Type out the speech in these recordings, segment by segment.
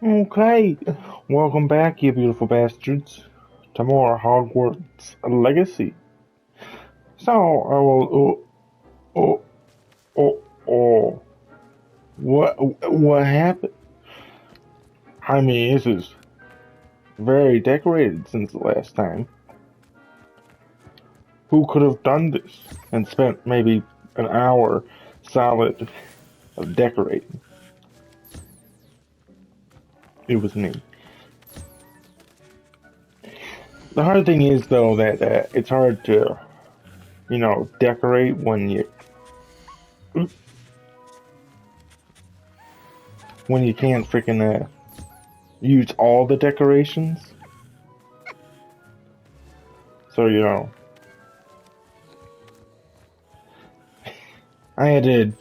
Okay, welcome back, you beautiful bastards, to more Hogwarts Legacy. So, I will. Oh, what happened? I mean, this is very decorated since the last time. Who could have done this and spent maybe an hour solid of decorating? It was me. The hard thing is, though, that it's hard to, decorate when you can't freaking use all the decorations. So, I had it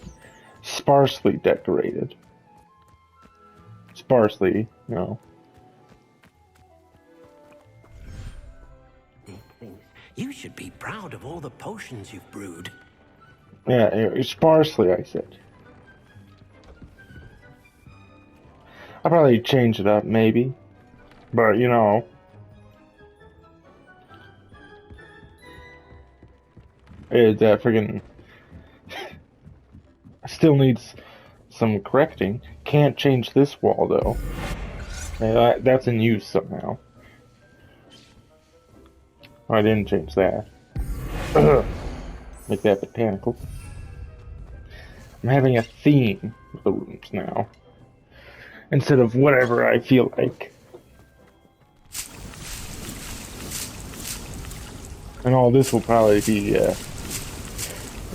sparsely decorated. Sparsely. You should be proud of all the potions you've brewed. Yeah, sparsely, I said. I'll probably change it up, maybe. But, it friggin' still needs some correcting. Can't change this wall, though. Yeah, that's in use somehow. Oh, I didn't change that. Make that botanical. I'm having a theme with the rooms now. Instead of whatever I feel like. And all this will probably be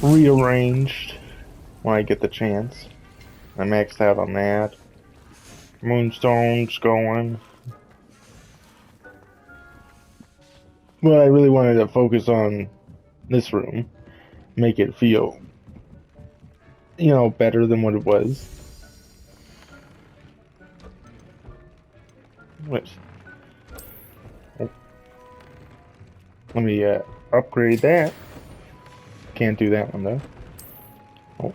rearranged when I get the chance. I maxed out on that. Moonstone's going. But I really wanted to focus on this room. Make it feel, better than what it was. Which, let me upgrade that. Can't do that one though. Oh.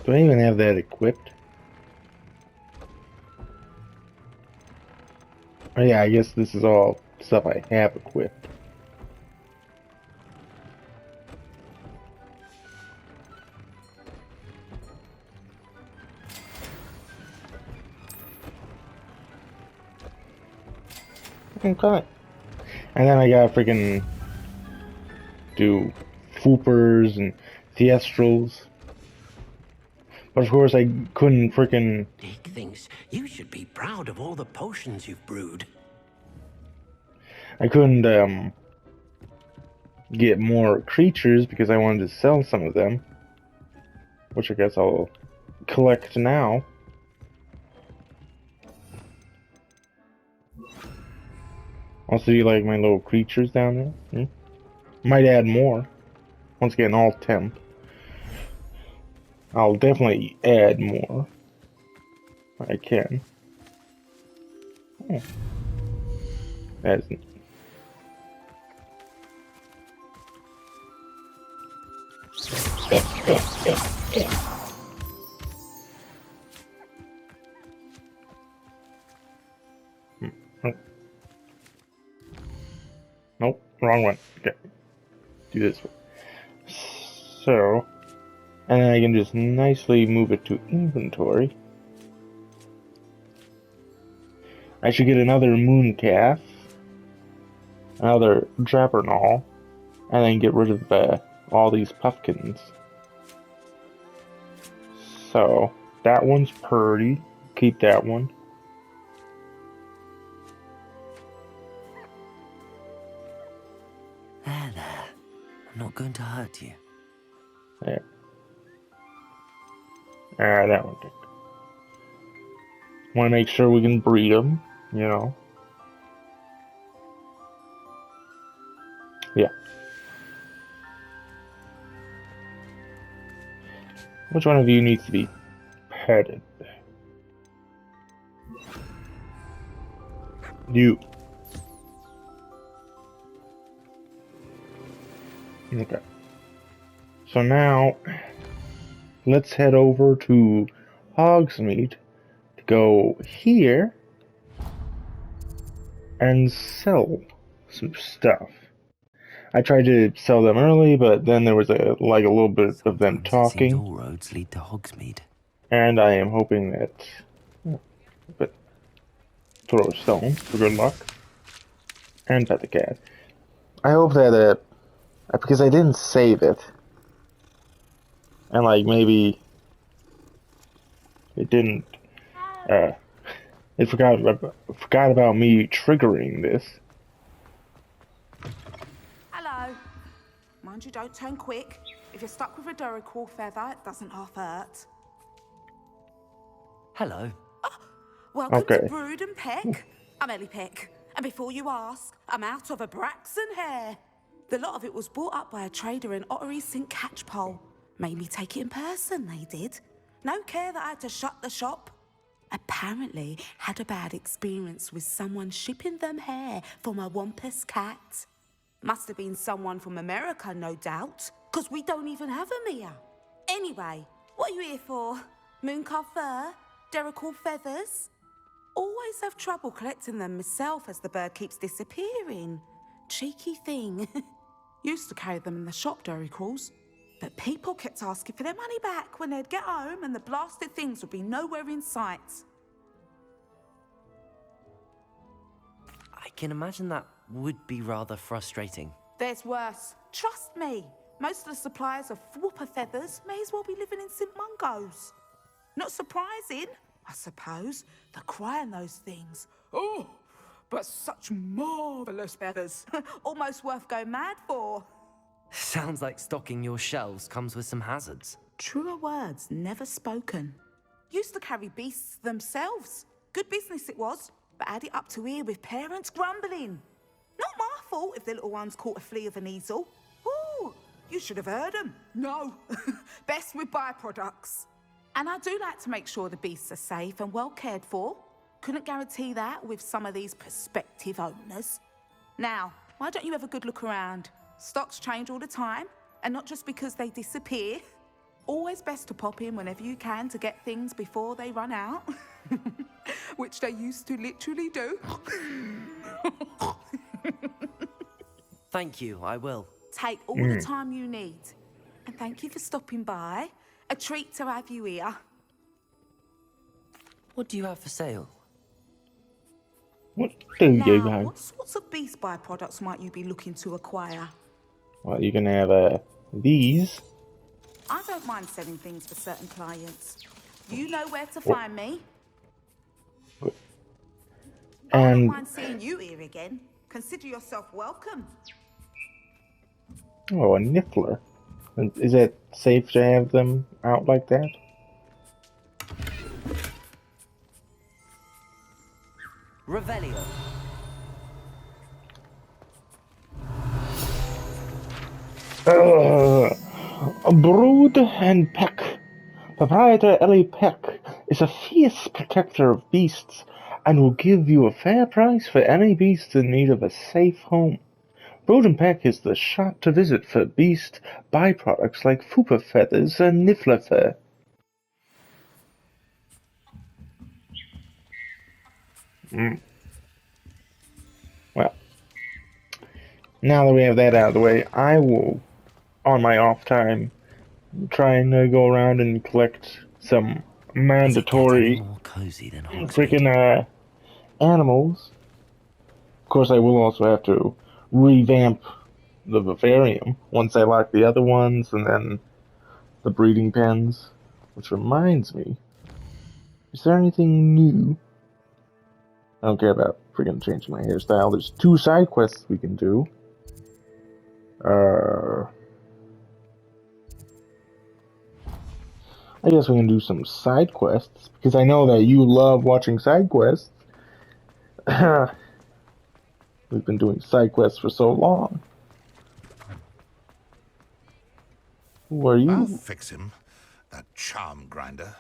Do I even have that equipped? Oh yeah, I guess this is all stuff I have equipped. Okay. And then I gotta freaking do foopers and theastrals. But of course I couldn't freaking... Dick thinks you should be proud of all the potions you've brewed. I couldn't get more creatures because I wanted to sell some of them. Which I guess I'll collect now. Also, you like my little creatures down there? Might add more. Once again, all temp. I'll definitely add more. I can. Oh. That's... Nope, wrong one. Okay. Do this one. So, and then I can just nicely move it to inventory. I should get another moon calf, another Drappernall, and then get rid of all these puffkins. So, that one's pretty. Keep that one. There. I'm not going to hurt you. There. That one. Want to make sure we can breed them, Yeah. Which one of you needs to be petted? You. Okay. So now, let's head over to Hogsmeade to go here and sell some stuff. I tried to sell them early, but then there was a little bit of them Sometimes it seems talking, all roads lead to Hogsmeade. and I am hoping that, but throw a stone for good luck, and pet the cat. I hope that because I didn't save it, and maybe it didn't, it forgot about me triggering this. Hello. Mind you, don't turn quick. If you're stuck with a Duracell feather, it doesn't half hurt. Hello. Welcome to Okay. Brood and Peck. I'm Ellie Peck. And before you ask, I'm out of a Braxton hair. The lot of it was bought up by a trader in Ottery St. Catchpole. Made me take it in person, they did. No care that I had to shut the shop. Apparently had a bad experience with someone shipping them hair for my Wampus cat. Must have been someone from America, no doubt, because we don't even have them here. Anyway, what are you here for? Mooncalf fur? Duracell feathers? Always have trouble collecting them myself as the bird keeps disappearing. Cheeky thing. Used to carry them in the shop, Duracalls. But people kept asking for their money back when they'd get home and the blasted things would be nowhere in sight. I can imagine that would be rather frustrating. There's worse. Trust me. Most of the suppliers of whooper feathers may as well be living in St. Mungo's. Not surprising, I suppose, the cry in those things. Oh, but such marvellous feathers. Almost worth going mad for. Sounds like stocking your shelves comes with some hazards. Truer words never spoken. Used to carry beasts themselves. Good business it was, but had it up to here with parents grumbling. Not my fault if the little ones caught a flea of an easel. Ooh, you should have heard them. No, best with byproducts. And I do like to make sure the beasts are safe and well cared for. Couldn't guarantee that with some of these prospective owners. Now, why don't you have a good look around? Stocks change all the time, and not just because they disappear. Always best to pop in whenever you can to get things before they run out. Which they used to literally do. Thank you, I will. Take all the time you need. And thank you for stopping by. A treat to have you here. What do you have for sale? What do you Now, have? what sorts of beast byproducts might you be looking to acquire? Well, you can have these. I don't mind selling things for certain clients. You know where to find me. I don't And mind seeing you here again. Consider yourself welcome. oh, a niffler. Is it safe to have them out like that? Revelio. Brood and Peck. Proprietor Ellie Peck is a fierce protector of beasts and will give you a fair price for any beast in need of a safe home. Brood and Peck is the shop to visit for beast byproducts like fupa feathers and niffler fur. Well, now that we have that out of the way, I will, on my off time, try and go around and collect some Does it get any mandatory more cozy than Hogsmeade? freaking animals. Of course, I will also have to revamp the vivarium once I lock the other ones, and then the breeding pens. Which reminds me, is there anything new? I don't care about freaking changing my hairstyle. There's 2 side quests we can do. I guess we can do some side quests, because I know that you love watching side quests. We've been doing side quests for so long. Who are I'll you? fix him, that charm grinder.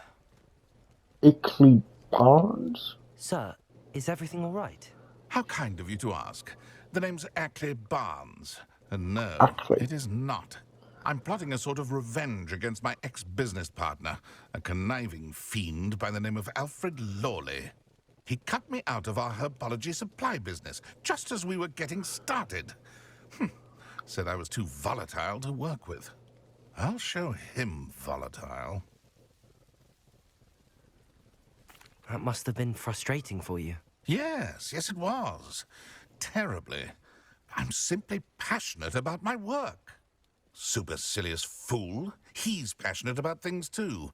Ickley Barnes? Sir, is everything all right? How kind of you to ask. The name's Ackley Barnes. No, Actually. it is not. I'm plotting a sort of revenge against my ex-business partner, a conniving fiend by the name of Alfred Lawley. He cut me out of our herbology supply business just as we were getting started. Said I was too volatile to work with. I'll show him volatile. That must have been frustrating for you. Yes, it was. Terribly. I'm simply passionate about my work. Supercilious fool. He's passionate about things too,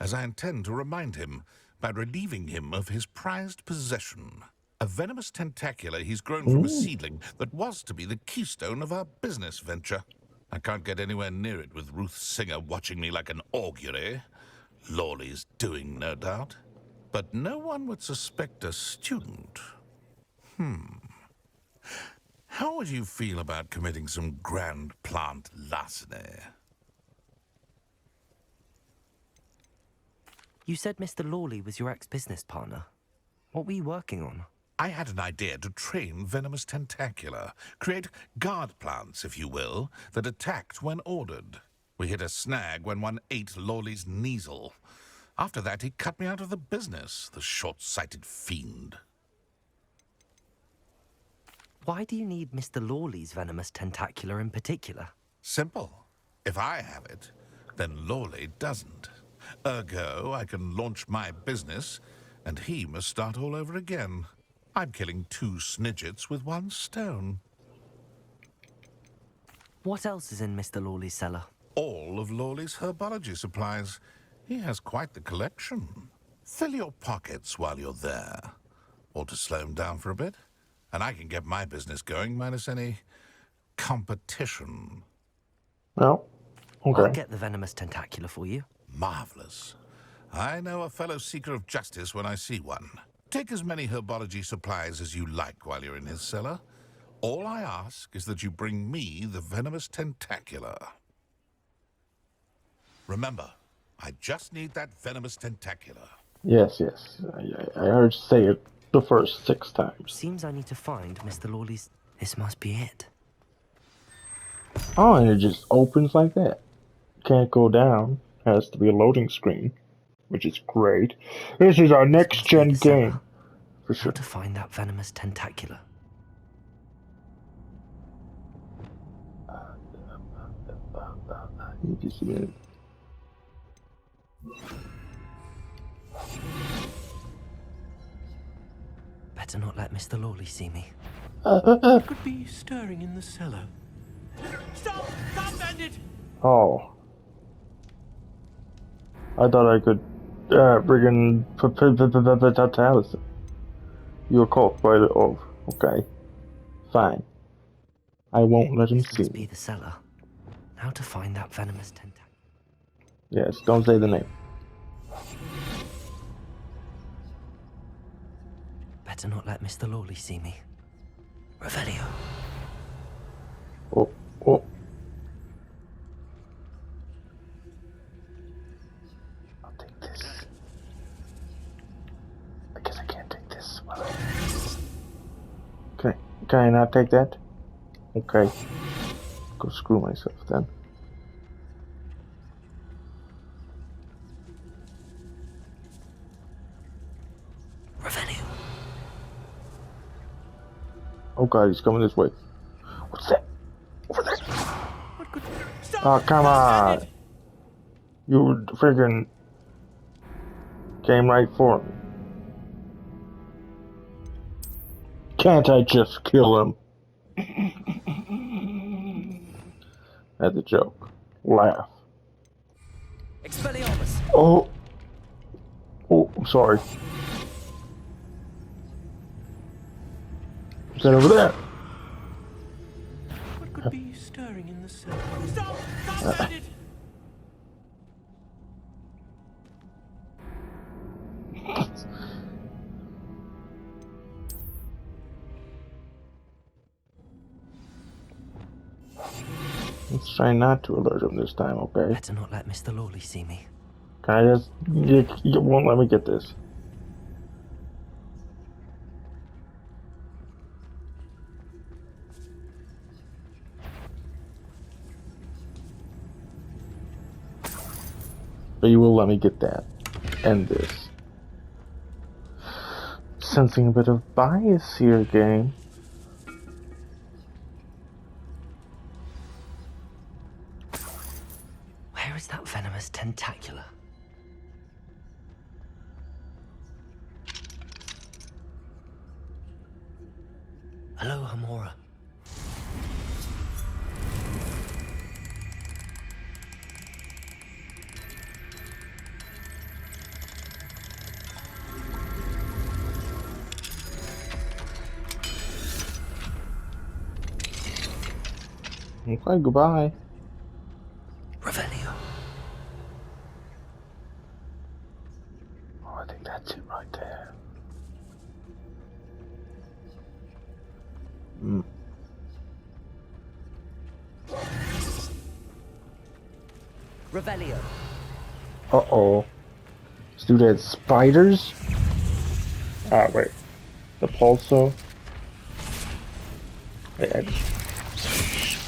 as I intend to remind him by relieving him of his prized possession. A venomous tentacula he's grown from a seedling that was to be the keystone of our business venture. I can't get anywhere near it with Ruth Singer watching me like an augury. Lawley's doing, no doubt. But no one would suspect a student. How would you feel about committing some grand plant larceny? You said Mr. Lawley was your ex-business partner. What were you working on? I had an idea to train venomous tentacula, create guard plants, if you will, that attacked when ordered. We hit a snag when one ate Lawley's Kneasel. After that, he cut me out of the business, the short-sighted fiend. Why do you need Mr. Lawley's venomous tentacula in particular? Simple. If I have it, then Lawley doesn't. Ergo, I can launch my business, and he must start all over again. I'm killing 2 snidgets with 1 stone. What else is in Mr. Lawley's cellar? All of Lawley's herbology supplies. He has quite the collection. Fill your pockets while you're there. Or to slow him down for a bit, and I can get my business going minus any competition. No. Okay. I'll get the venomous tentacula for you. Marvelous. I know a fellow seeker of justice when I see one. Take as many herbology supplies as you like while you're in his cellar. All I ask is that you bring me the venomous tentacula. Remember, I just need that venomous tentacula. Yes. I heard you say it the first 6 times. Seems I need to find Mr. Lawley's... This must be it. Oh, and it just opens like that. Can't go down. Has to be a loading screen, which is great. This is our next gen game. For How sure. to find that venomous tentacula? Just a minute. Better not let Mr. Lawley see me. Could be stirring in the cellar. Stop! Stop, bandit! Oh. I thought I could bring in Taliesin. You were caught by the... Oh, okay. Fine. I won't let him This see must be me. the cellar. How to find that venomous tentacula? Yes, don't say the name. Better not let Mr. Lawley see me. Revelio. Oh. I'll take this. I guess I can't take this. Can I not take that? Okay. Go screw myself then. Revelio. Oh god, he's coming this way. What's that? Over there. What could... Stop! Oh, come Stop, on. bandit! You friggin' came right for me. Can't I just kill him? That's a joke. Laugh. Expelliarmus. Oh, I'm sorry. Is that over there? What could be stirring in the cellar? Stop! Stop, bandit! Let's try not to alert him this time, okay? Better not let Mr. Lawley see me. Can I just... You won't let me get this. But you will let me get that. And this. Sensing a bit of bias here, gang. Where is that venomous tentacular? Hello, Hamora. Okay, goodbye. Revelio. Oh, I think that's it right there. Revelio. Uh-oh. This dude had spiders? Ah, wait. The pulso? Wait,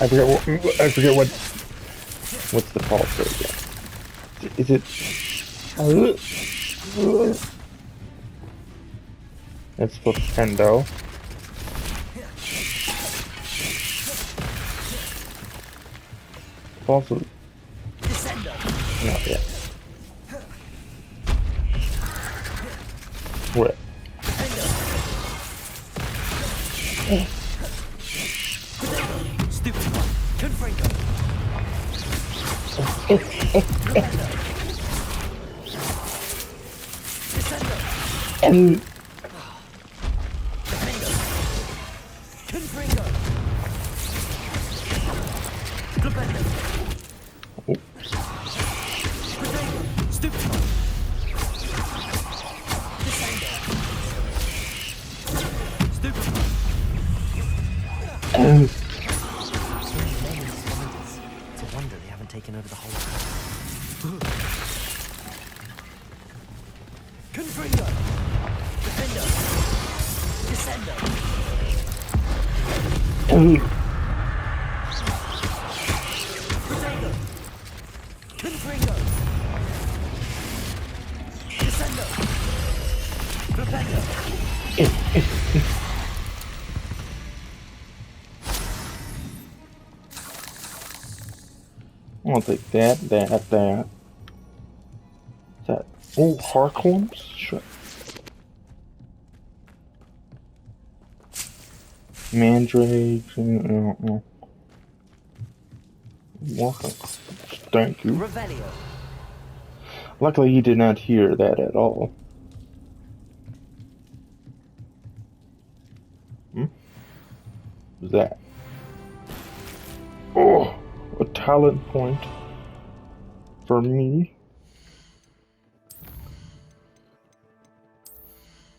I forget what's the pulso again? Is it... It's Flipendo. Pulso... Not yet. What? Stupid one. Confringo. And... Confringo. Stupid one. Stupid one. It's a wonder they haven't taken over the whole town. Confringo. Defendo. Descendo. Protego. Confringo. Descendo. Propendo. I'll take that. That. Oh, Harklums? Sure. Mandrakes. I don't know. Welcome. Thank you. Revelio. Luckily, he did not hear that at all. What's that? Oh, a talent point for me.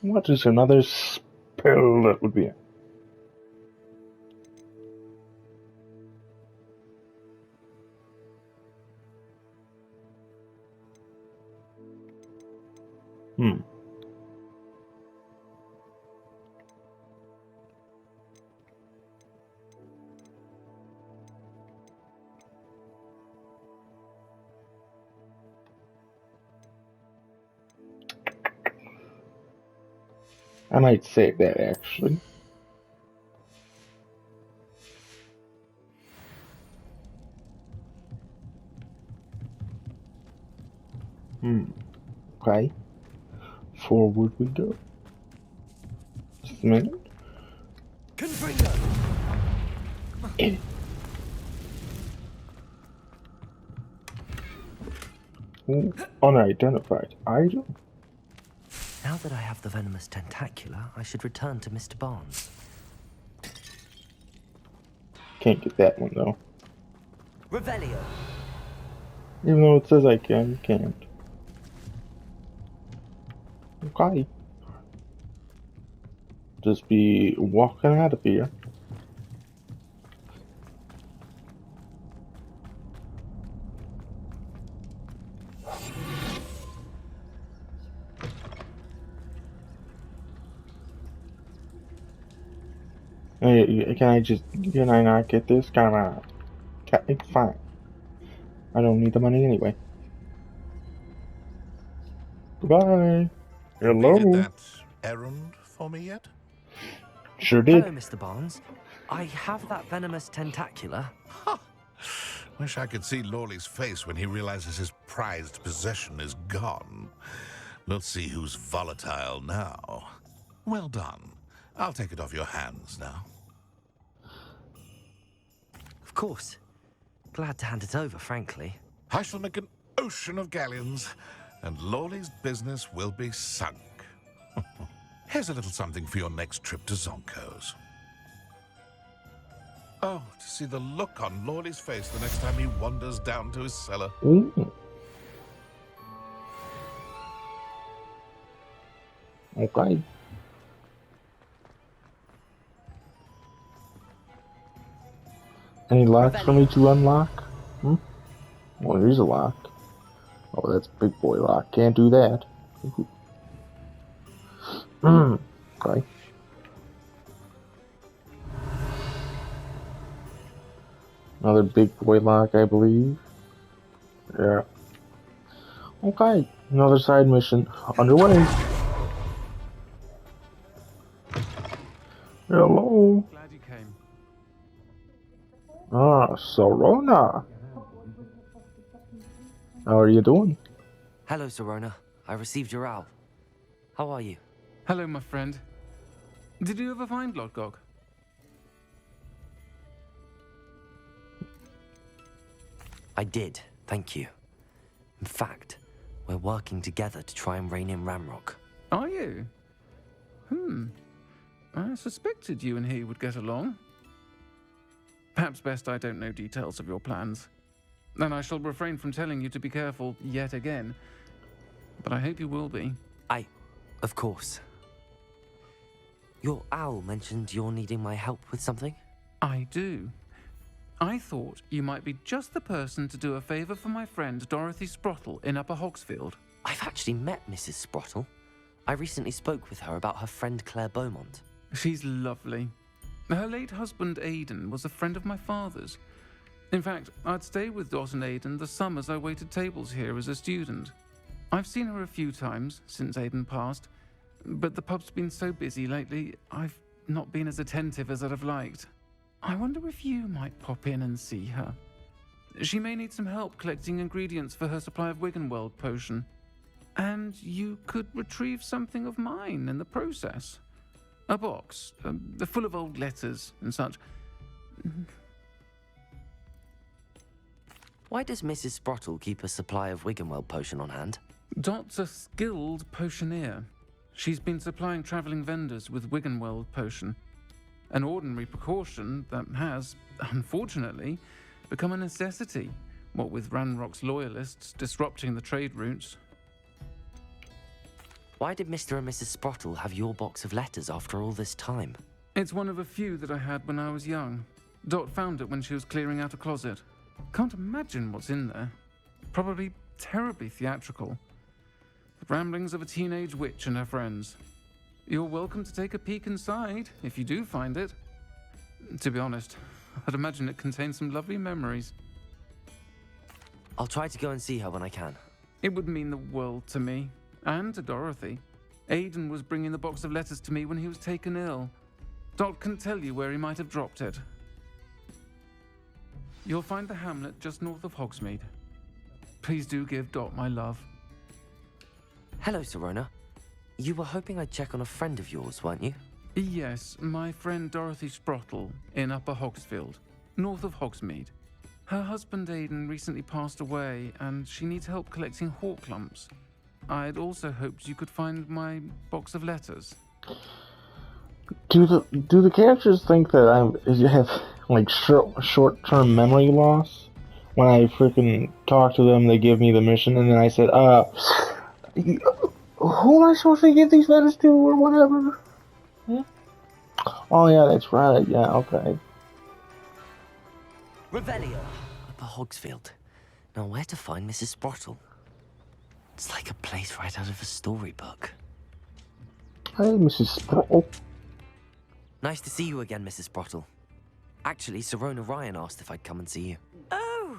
What is another spell that would be? I might save that actually. Okay. Forward we go. Just a minute. Confringo. Ooh, unidentified item. Now that I have the venomous tentacula, I should return to Mr. Barnes. Can't get that one though. Revelio. Even though it says I can, you can't. Okay. Just be walking out of here. Hey, can I not get this? Come on. It's fine. I don't need the money anyway. Bye. Completed Hello. that errand for me yet? Sure did. Hello, Mr. Barnes. I have that venomous tentacular. Wish I could see Lawley's face when he realizes his prized possession is gone. We'll see who's volatile now. Well done. I'll take it off your hands now. Of course. Glad to hand it over, frankly. I shall make an ocean of galleons, and Lawley's business will be sunk. Here's a little something for your next trip to Zonko's. Oh, to see the look on Lawley's face the next time he wanders down to his cellar. Ooh. Okay. Any locks for me to unlock? Well, here's a lock. Oh, that's big boy lock. Can't do that. Okay. Another big boy lock, I believe. Yeah. Okay. Another side mission underway. Hello. Glad you came. Ah, Sorona. How are you doing? Hello, Sorona. I received your owl. How are you? Hello, my friend. Did you ever find Lodgok? I did, thank you. In fact, we're working together to try and rein in Ramrock. Are you? I suspected you and he would get along. Perhaps best I don't know details of your plans. And I shall refrain from telling you to be careful yet again. But I hope you will be. Of course. Your owl mentioned you're needing my help with something? I do. I thought you might be just the person to do a favour for my friend Dorothy Sprottle in Upper Hogsfield. I've actually met Mrs. Sprottle. I recently spoke with her about her friend Claire Beaumont. She's lovely. Her late husband Aidan was a friend of my father's. In fact, I'd stay with Dot and Aidan the summers I waited tables here as a student. I've seen her a few times since Aidan passed, but the pub's been so busy lately, I've not been as attentive as I'd have liked. I wonder if you might pop in and see her. She may need some help collecting ingredients for her supply of Wiggenweld potion. And you could retrieve something of mine in the process. A box, full of old letters and such. Why does Mrs. Sprottle keep a supply of Wiggenweld potion on hand? Dot's a skilled potioneer. She's been supplying travelling vendors with Wiggenweld potion. An ordinary precaution that has, unfortunately, become a necessity, what with Ranrock's loyalists disrupting the trade routes. Why did Mr. and Mrs. Sprottle have your box of letters after all this time? It's one of a few that I had when I was young. Dot found it when she was clearing out a closet. Can't imagine what's in there. Probably terribly theatrical. The ramblings of a teenage witch and her friends. You're welcome to take a peek inside, if you do find it. To be honest, I'd imagine it contains some lovely memories. I'll try to go and see her when I can. It would mean the world to me, and to Dorothy. Aidan was bringing the box of letters to me when he was taken ill. Dot can tell you where he might have dropped it. You'll find the hamlet just north of Hogsmeade. Please do give Dot my love. Hello, Sorona. You were hoping I'd check on a friend of yours, weren't you? Yes, my friend Dorothy Sprottle in Upper Hogsfield, north of Hogsmeade. Her husband Aidan recently passed away, and she needs help collecting hawk lumps. I'd also hoped you could find my box of letters. Do the characters think that you have like short-term memory loss? When I freaking talk to them, they give me the mission, and then I said, who am I supposed to give these letters to, or whatever? Oh yeah, that's right. Yeah, okay. Revelio. Upper Hogsfield. Now where to find Mrs. Sprottle? It's like a place right out of a storybook. Hey, Mrs. Sprottle. Nice to see you again, Mrs. Sprottle. Actually, Sorona Ryan asked if I'd come and see you. Oh,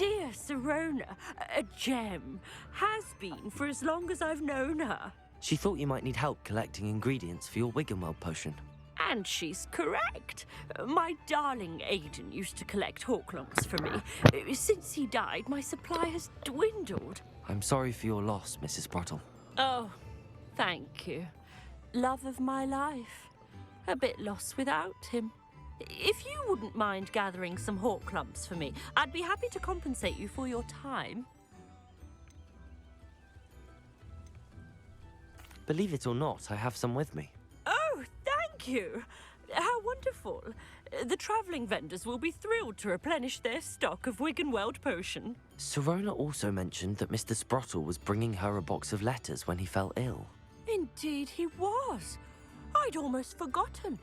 dear Sirona, a gem, has been for as long as I've known her. She thought you might need help collecting ingredients for your Wiggenweld potion. And she's correct. My darling Aiden used to collect Horklumps for me. Since he died, my supply has dwindled. I'm sorry for your loss, Mrs. Sprottle. Oh, thank you. Love of my life. A bit lost without him. If you wouldn't mind gathering some Horklumps for me, I'd be happy to compensate you for your time. Believe it or not, I have some with me. Oh, thank you. How wonderful. The travelling vendors will be thrilled to replenish their stock of Wiggenweld potion. Sirona also mentioned that Mr. Sprottle was bringing her a box of letters when he fell ill. Indeed he was. I'd almost forgotten.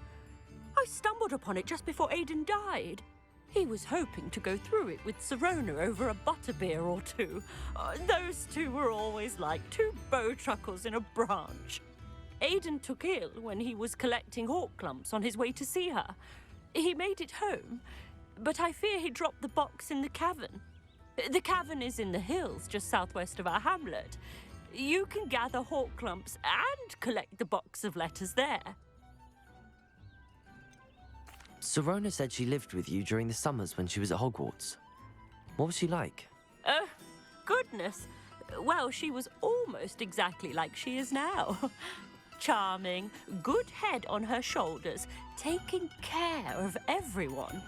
I stumbled upon it just before Aiden died. He was hoping to go through it with Sirona over a butterbeer or two. Those two were always like two bowtruckles in a branch. Aiden took ill when he was collecting Horklumps on his way to see her. He made it home, but I fear he dropped the box in the cavern. The cavern is in the hills just southwest of our hamlet. You can gather Horklumps and collect the box of letters there. Sirona said she lived with you during the summers when she was at Hogwarts. What was she like? Goodness. Well, she was almost exactly like she is now. Charming, good head on her shoulders, taking care of everyone.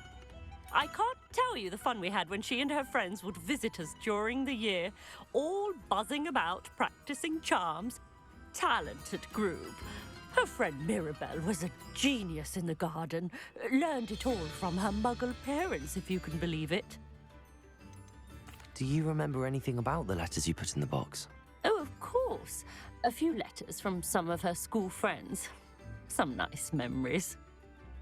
I can't tell you the fun we had when she and her friends would visit us during the year, all buzzing about, practicing charms. Talented group. Her friend Mirabelle was a genius in the garden. Learned it all from her muggle parents, if you can believe it. Do you remember anything about the letters you put in the box? Oh, of course. A few letters from some of her school friends. Some nice memories.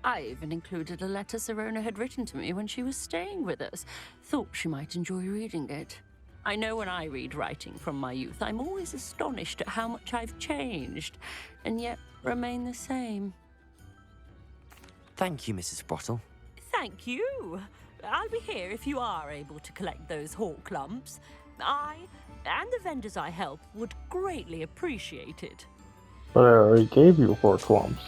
I even included a letter Sirona had written to me when she was staying with us. Thought she might enjoy reading it. I know when I read writing from my youth, I'm always astonished at how much I've changed, and yet remain the same. Thank you, Mrs. Sprottle. Thank you. I'll be here if you are able to collect those Horklumps. I and the vendors I help would greatly appreciate it. But I already gave you 4 clumps.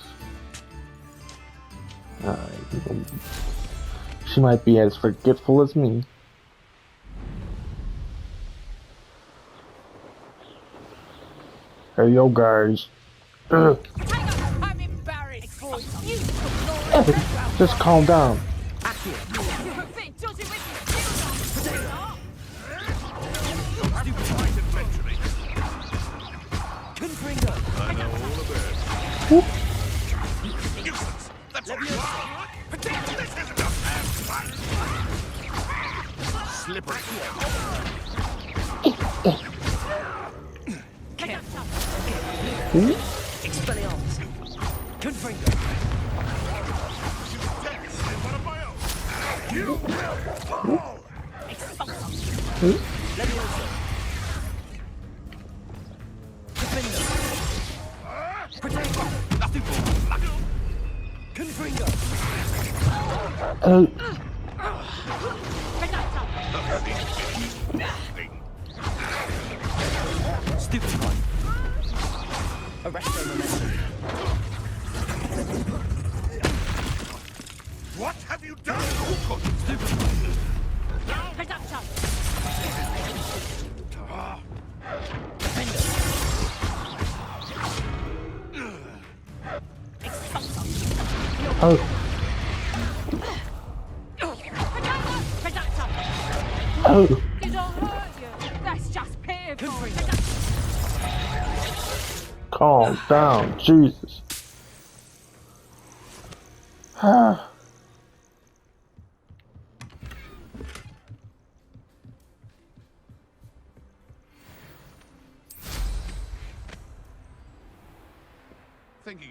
She might be as forgetful as me. Hey, yo, guys. I'm embarrassed. Just calm down. You're a bit dodgy with your I know all about it. Useless. That's what you are. Pretend this isn't a fun. Slippery. Expelliarmus. Confringo. One of my own. You will fall. Leviosa. Defendo. Protego. Nothing more. Confringo. Stupefy. Arresto momentum. What have you done? Oh. Oh. Did I hurt you? That's just pitiful. Calm down, Jesus.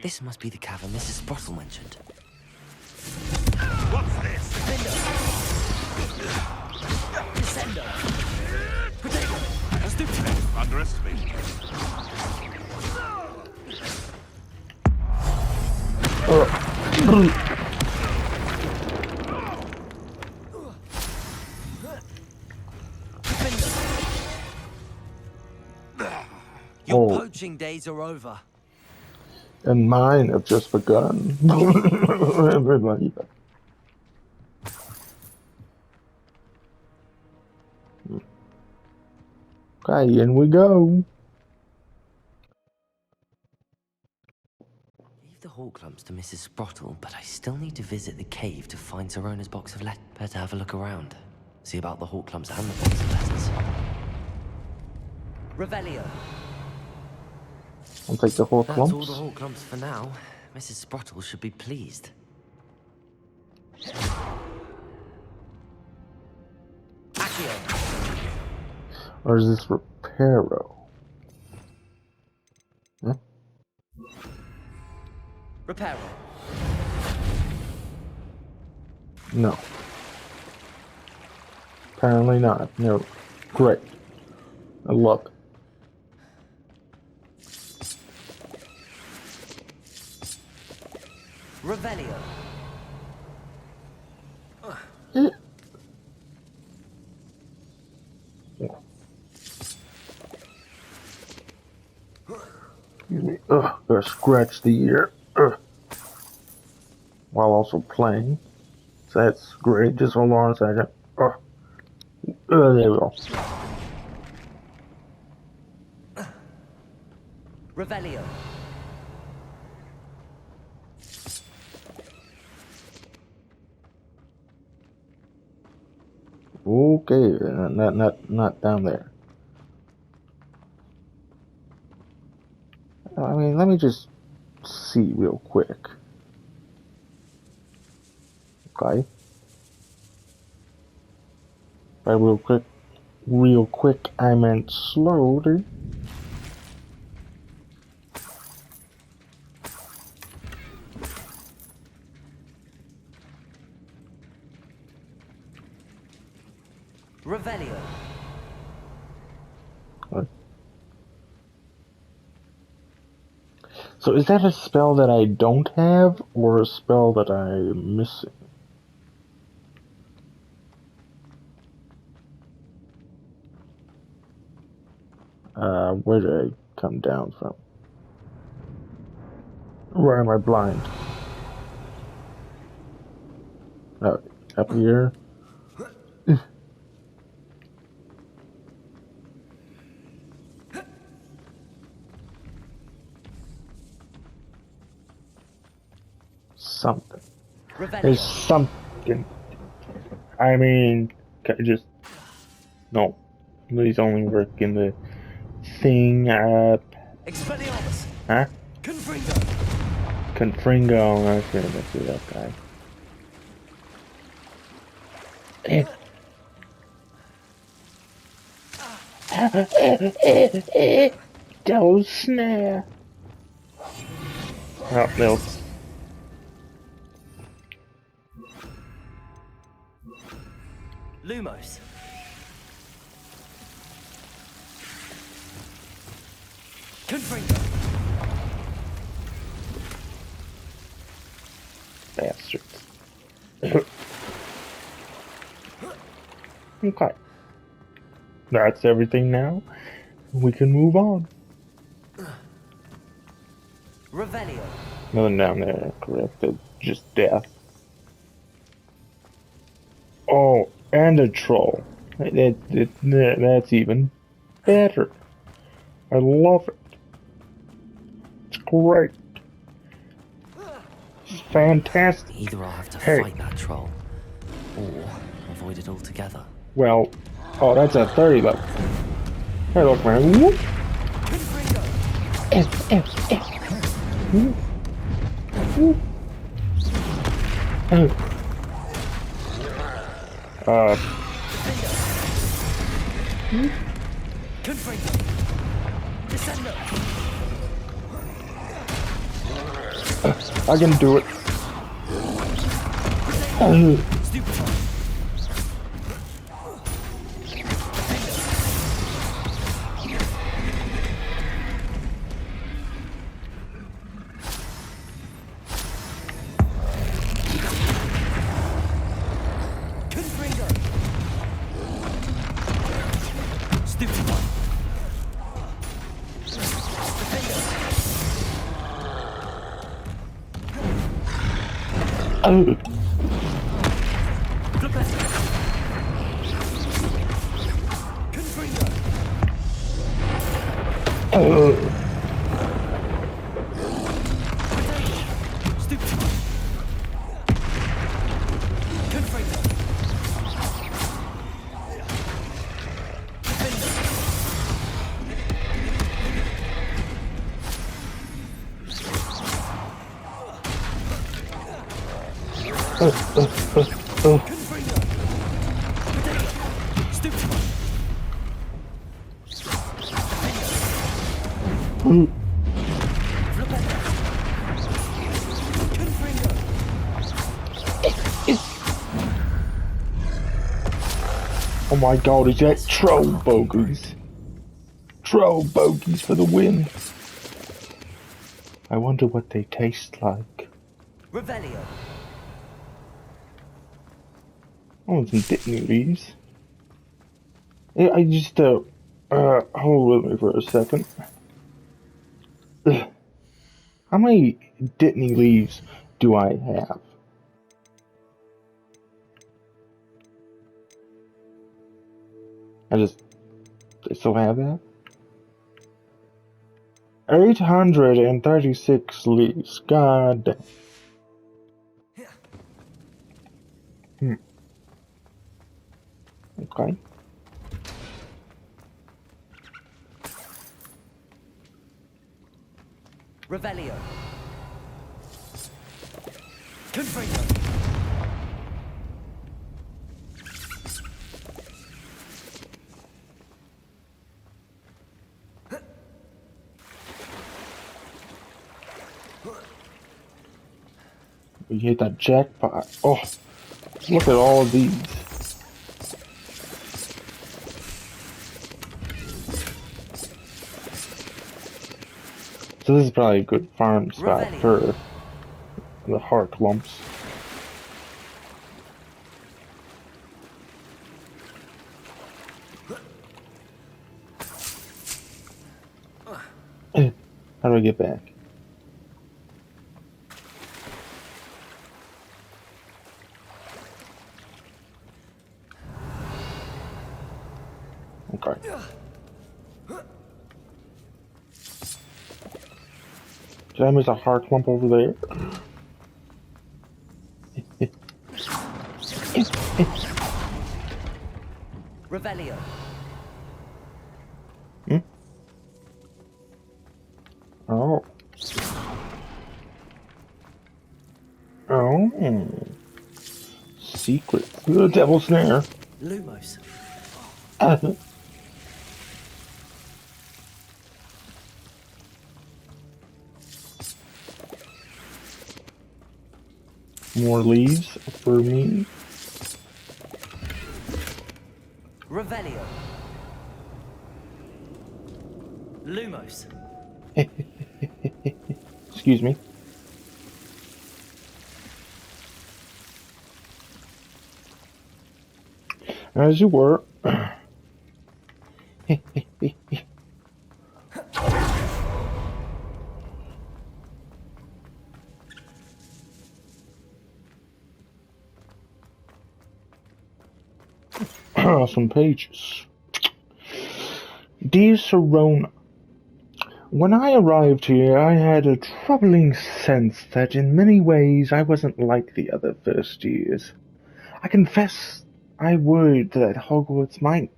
This must be the cavern Mrs. Sprottle mentioned. What's this? Descendo. Protego. Stupid. Underestimate. poaching days are over. And mine have just begun. Everybody. Okay, in we go. Gave the hawk lumps to Mrs. Sprottle, but I still need to visit the cave to find Serona's box of letters. Better have a look around. See about the hawk lumps and the box of letters. Revelio. I'll take the whole That's all clumps. the hawk lumps for now. Mrs. Sprottle should be pleased. Accio. Or is this Reparo? Huh? Reparo. No. Apparently not. No. Great. I love it. Revelio. Eh. Excuse me. Gotta scratch the ear. While also playing. So that's great. Just hold on a second. There we go. Revelio. Okay, not down there. I mean, let me just see real quick. Okay. By real quick, I meant slowly. Revelio. What? So is that a spell that I don't have, or a spell that I'm missing? Where did I come down from? Where am I blind? Oh, up here. Something. There's Revelio. something. I mean, just no. These only work in the thing up. Expelliarmus. Huh? Confringo. Confringo. That's gonna that guy. Don't snare. Oh, no. Lumos. Confringo. Bastards. Okay. That's everything now. We can move on. Revelio. Nothing down there, correct? Just death. Oh, and a troll. That's even better. I love it. It's great. It's fantastic. Either I'll have to Hey. fight that troll, or avoid it altogether. Well, oh, that's a 30 level. Hey, look, man. Whoop. Confringo. Whoop. Whoop. Confringo. Descendo. I can do it. Stupefy. Confringo. Stupefy. Oh. Oh. Oh my god, is that troll bogies? Troll bogies for the win. I wonder what they taste like. Revelio. Oh, some Dittany leaves. Yeah, I just, hold with me for a second. Ugh. How many Dittany leaves do I have? I still have that? 836 leaves. God damn. Okay. Revelio. Confringo. We hit that jackpot. Oh, look at all of these. So this is probably a good farm spot for the heart lumps. How do I get back? Okay. Did I miss a heart lump over there? Revelio. Hmm? Oh. Oh. Secret. The devil snare. Lumos. More leaves for me. Revelio. Lumos. Excuse me. As you were. Some pages. Dear Serona, when I arrived here, I had a troubling sense that in many ways I wasn't like the other first years. I confess I worried that Hogwarts might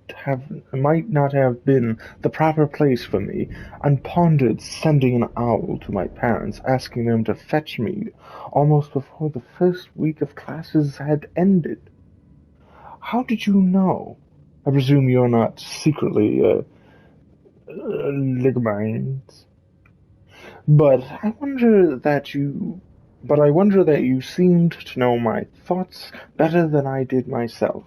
not have been the proper place for me, and pondered sending an owl to my parents, asking them to fetch me almost before the first week of classes had ended. How did you know? I presume you're not secretly, ligamines. But I wonder that you seemed to know my thoughts better than I did myself.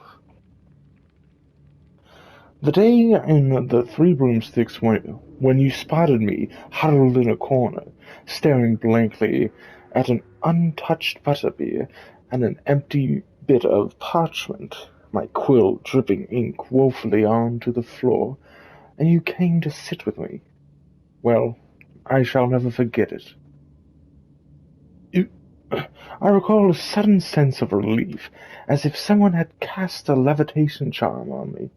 The day in the Three Broomsticks when you spotted me huddled in a corner, staring blankly at an untouched butterbeer and an empty bit of parchment, my quill dripping ink woefully onto the floor, and you came to sit with me. Well, I shall never forget it. I recall a sudden sense of relief, as if someone had cast a levitation charm on me,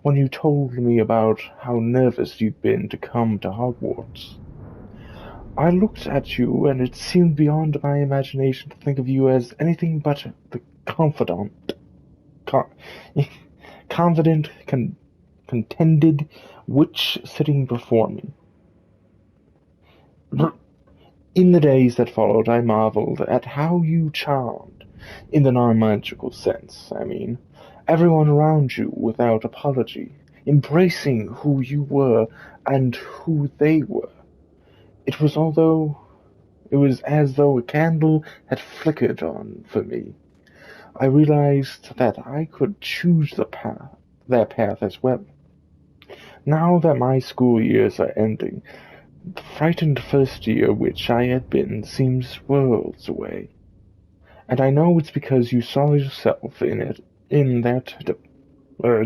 when you told me about how nervous you'd been to come to Hogwarts. I looked at you, and it seemed beyond my imagination to think of you as anything but the con- confident, contented witch sitting before me. In the days that followed, I marveled at how you charmed, in the non-magical sense, I mean, everyone around you without apology, embracing who you were and who they were. It was as though a candle had flickered on for me. I realized that I could choose their path as well. Now that my school years are ending, the frightened first year which I had been seems worlds away. And I know it's because you saw yourself in that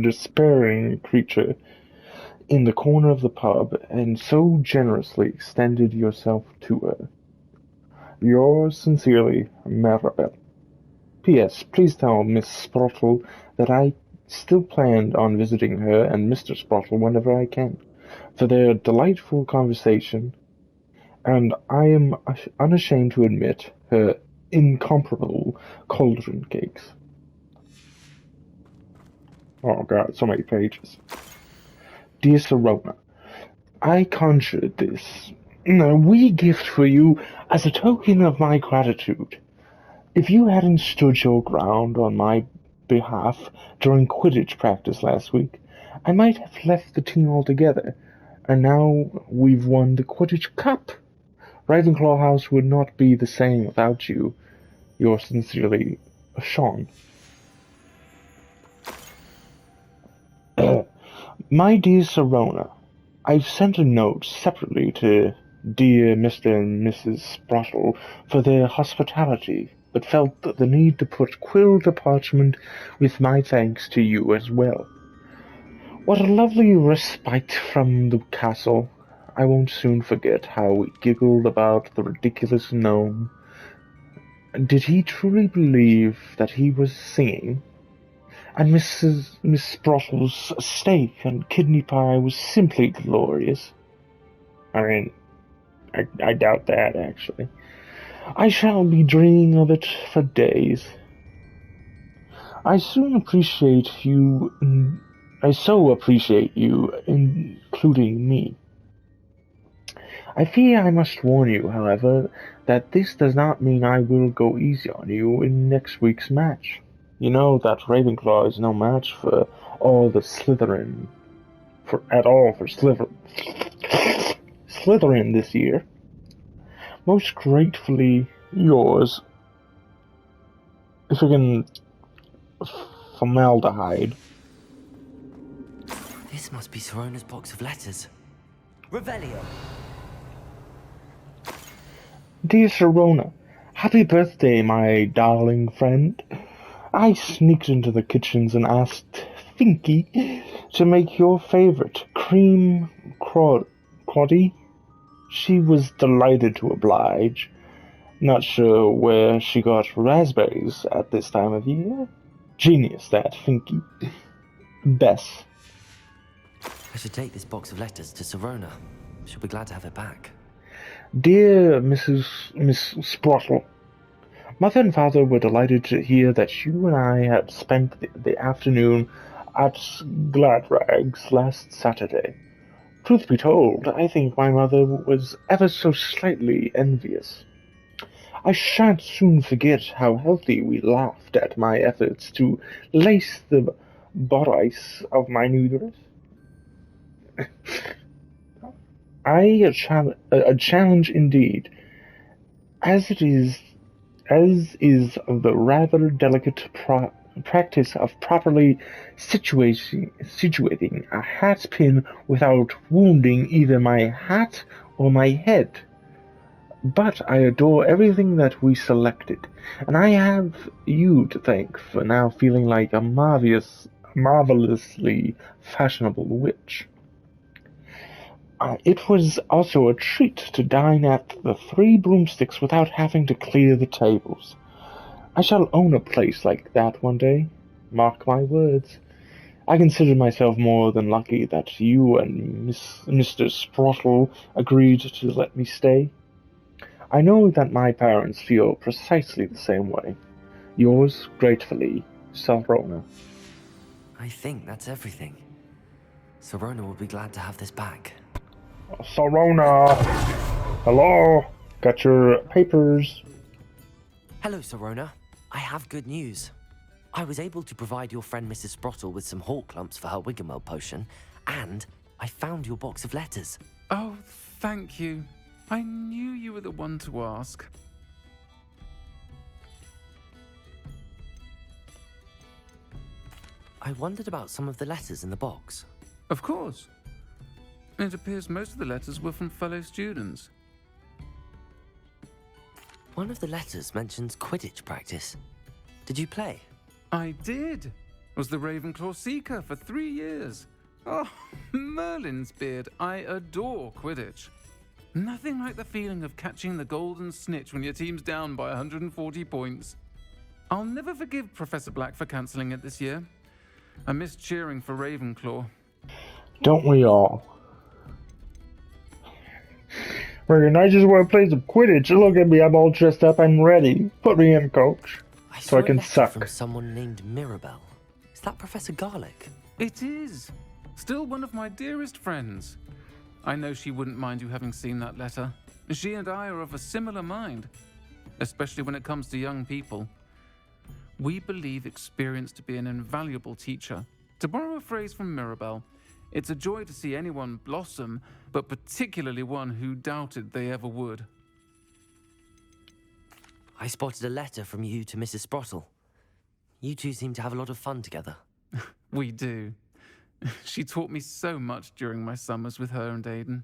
despairing creature in the corner of the pub, and so generously extended yourself to her. Yours sincerely, Maribel. P.S. Please tell Miss Sprottle that I still plan on visiting her and Mr. Sprottle whenever I can, for their delightful conversation, and I am unashamed to admit her incomparable cauldron cakes. Oh god, so many pages. Dear Sirona, I conjured this wee gift for you as a token of my gratitude. If you hadn't stood your ground on my behalf during Quidditch practice last week, I might have left the team altogether, and now we've won the Quidditch Cup. Ravenclaw House would not be the same without you. Yours sincerely, Sean. My dear Sirona, I've sent a note separately to dear Mr. and Mrs. Sprottle for their hospitality, but felt the need to put quill to parchment with my thanks to you as well. What a lovely respite from the castle. I won't soon forget how we giggled about the ridiculous gnome. Did he truly believe that he was singing? And Miss Sprottle's steak and kidney pie was simply glorious. I mean, I doubt that, actually. I shall be dreaming of it for days. I so appreciate you including me. I fear I must warn you, however, that this does not mean I will go easy on you in next week's match. You know that Ravenclaw is no match for all the Slytherin, for Slytherin this year. Most gratefully yours, friggin' formaldehyde. This must be Sirona's box of letters. Revelio. Dear Sirona, happy birthday, my darling friend. I sneaked into the kitchens and asked Finky to make your favorite cream crawdie. She was delighted to oblige. Not sure where she got raspberries at this time of year. Genius, that Finky. Bess. I should take this box of letters to Sirona. She'll be glad to have it back. Dear Miss Sprottle, Mother and Father were delighted to hear that you and I had spent the afternoon at Gladrags last Saturday. Truth be told, I think my mother was ever so slightly envious. I shan't soon forget how healthy we laughed at my efforts to lace the bodice of my new dress. A challenge indeed, as is the rather delicate practice of properly situating a hat pin without wounding either my hat or my head. But I adore everything that we selected, and I have you to thank for now feeling like a marvelously fashionable witch. It was also a treat to dine at the Three Broomsticks without having to clear the tables. I shall own a place like that one day. Mark my words. I consider myself more than lucky that you and Mr. Sprottle agreed to let me stay. I know that my parents feel precisely the same way. Yours gratefully, Sarona. I think that's everything. Serona will be glad to have this back. Sarona! Hello? Got your papers? Hello, Serona. I have good news. I was able to provide your friend Mrs. Sprottle with some hawk lumps for her Wiggenweld potion, and I found your box of letters. Oh, thank you. I knew you were the one to ask. I wondered about some of the letters in the box. Of course. It appears most of the letters were from fellow students. One of the letters mentions Quidditch practice. Did you play? I did. Was the Ravenclaw Seeker for 3 years. Oh, Merlin's beard. I adore Quidditch. Nothing like the feeling of catching the golden snitch when your team's down by 140 points. I'll never forgive Professor Black for cancelling it this year. I miss cheering for Ravenclaw. Don't we all? Regan, I just want to play some Quidditch. Look at me, I'm all dressed up. I'm ready. Put me in, coach. So I saw a can letter suck. from someone named Mirabelle. Is that Professor Garlick? It is. Still one of my dearest friends. I know she wouldn't mind you having seen that letter. She and I are of a similar mind, especially when it comes to young people. We believe experience to be an invaluable teacher. To borrow a phrase from Mirabelle, it's a joy to see anyone blossom, but particularly one who doubted they ever would. I spotted a letter from you to Mrs. Sprottle. You two seem to have a lot of fun together. We do. She taught me so much during my summers with her and Aidan.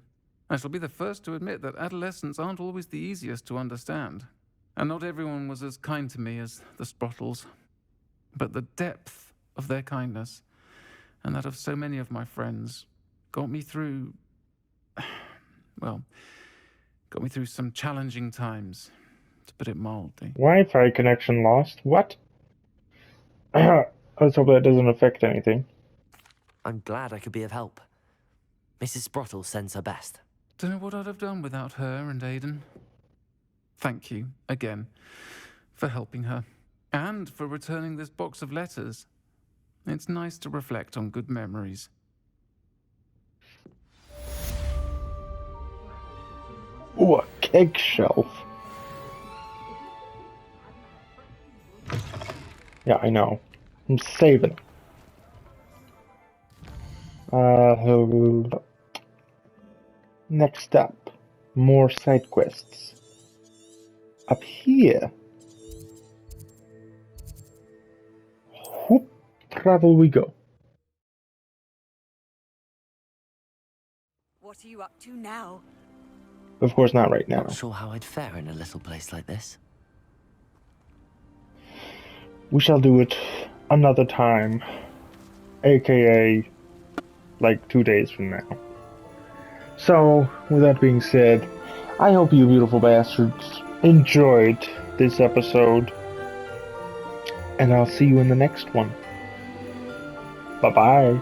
I shall be the first to admit that adolescents aren't always the easiest to understand. And not everyone was as kind to me as the Sprottles. But the depth of their kindness, and that of so many of my friends, got me through... well, got me through some challenging times, to put it mildly. Wi-Fi connection lost. What? Let's hope that doesn't affect anything. I'm glad I could be of help. Mrs. Sprottle sends her best. Don't know what I'd have done without her and Aidan. Thank you, again, for helping her, and for returning this box of letters. It's nice to reflect on good memories. Ooh, a cake shelf. Yeah, I know. I'm saving. Next up, more side quests. Up here. Whoop, travel we go. What are you up to now? Of course, not right now. Not sure how I'd fare in a little place like this. We shall do it another time, aka like 2 days from now. So, with that being said, I hope you beautiful bastards enjoyed this episode, and I'll see you in the next one. Bye-bye.